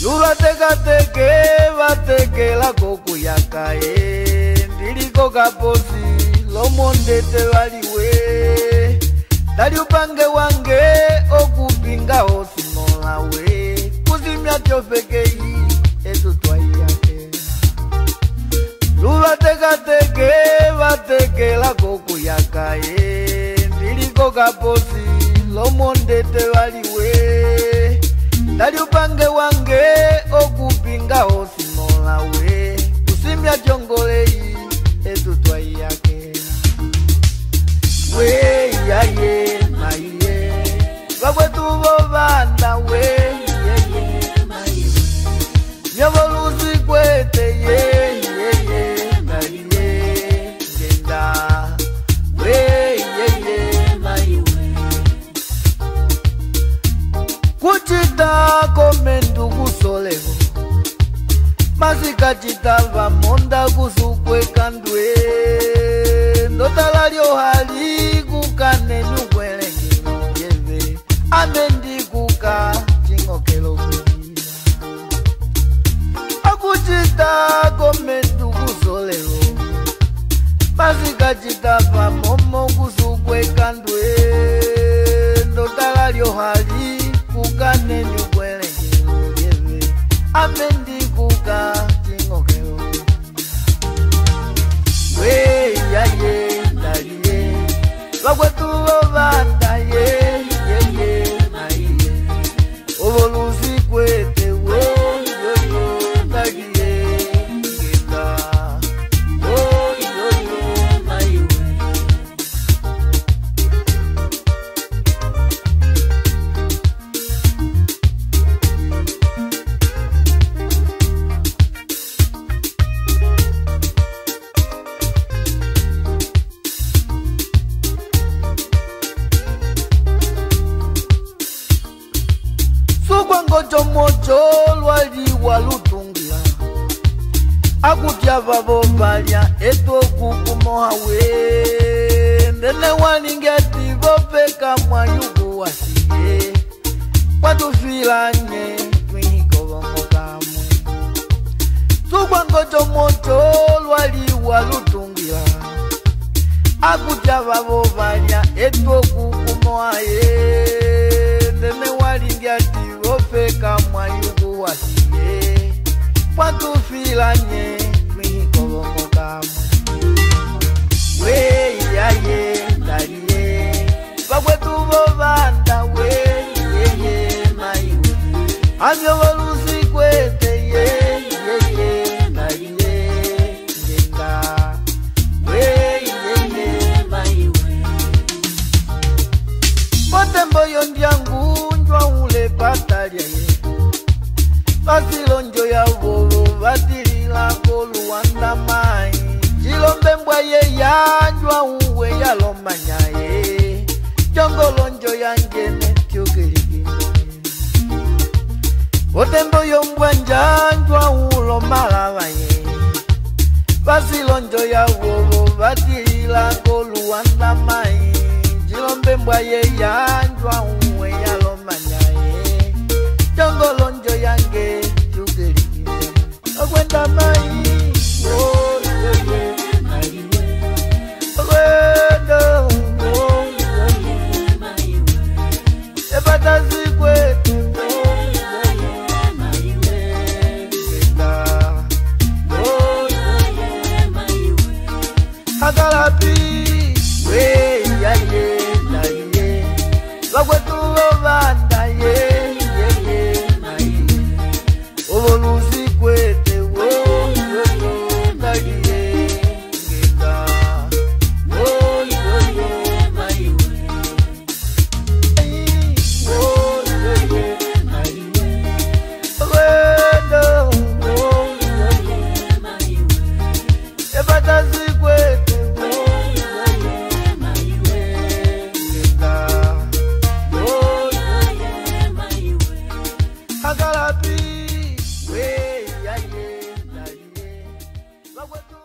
Lula teka teke bateke la koku yakae ndiliko kaposi lomonde te waliwe dali upange wange okupinga osimola we kuzimya chofekei etu twayake Lula teka teke bateke la koku yakae ndiliko kaposi lomonde te waliwe dali upange wange okupinga osimola we kusimya chongolei etu twayake we yaye maiye bakwetu bobanda we yeye maiye nyavolusi kwete yeye maiye legenda we yeye maiye kuchita komendu kusolevo Musica chitava monda kusukwe kandwe Ndotalalio hali kukane nyukwelengino yeve Amendi kuka chingokelo kuhira Akuchita komendu kusolevo Musica chitava momo kusukwe kandwe Ndotalalio hali kukane nyukwelengino yeve Amendi kuka chingokelo we yaye ndaliye bakwetu bobanda ye maiye obolusi kwete we yo ndaliye ngenda yo maiwe Ngojo mojo lwali walutungira Akutia babo balia eto kukumoha we Ndene waningeti bopeka mwayugu wasiye Watu filanye twiniko bongo kamwe Sugwa ngojo mojo lwali walutungira Akutia babo balia eto kukumoha ye Ndene waningeti Ofeka mwayugu wasiye Watu filanye Mwiko bongo kamwe we yaye ndaliye Bakwetu bobanda we yeye maiwe Amyo walusi kwete yeye ndaliye Ngenga we yeye maiwe Potembo yondiangu njwa ule patalia ye Basilonjo ya volo batilila kolu wanda mai Chilombe mbwa ye ya njwa uwe ya lomanya ye Jongolonjo ya ngene tiukilikini Potembo yombwa njwa ulo malava ye Basilonjo ya volo batilila kolu wanda mai Chilombe mbwa ye ya njwa uwe ya lomanya ye Jongolonjo yange yugelikine Okuenda mai oh yeah maiwe Okuenda oh yeah maiwe Ebata zikwete oh yeah maiwe Genda oh yeah maiwe Agalapi we yaye ndaliye Bakwetu bobanda ye Obolusi kwete wo yo ndaliye ngenda yo maiwe yo maiwe wendo yo maiwe ebata zikwete wo yo maiwe ngenda yo maiwe Agalapi we yaye ndaliye Bakwetu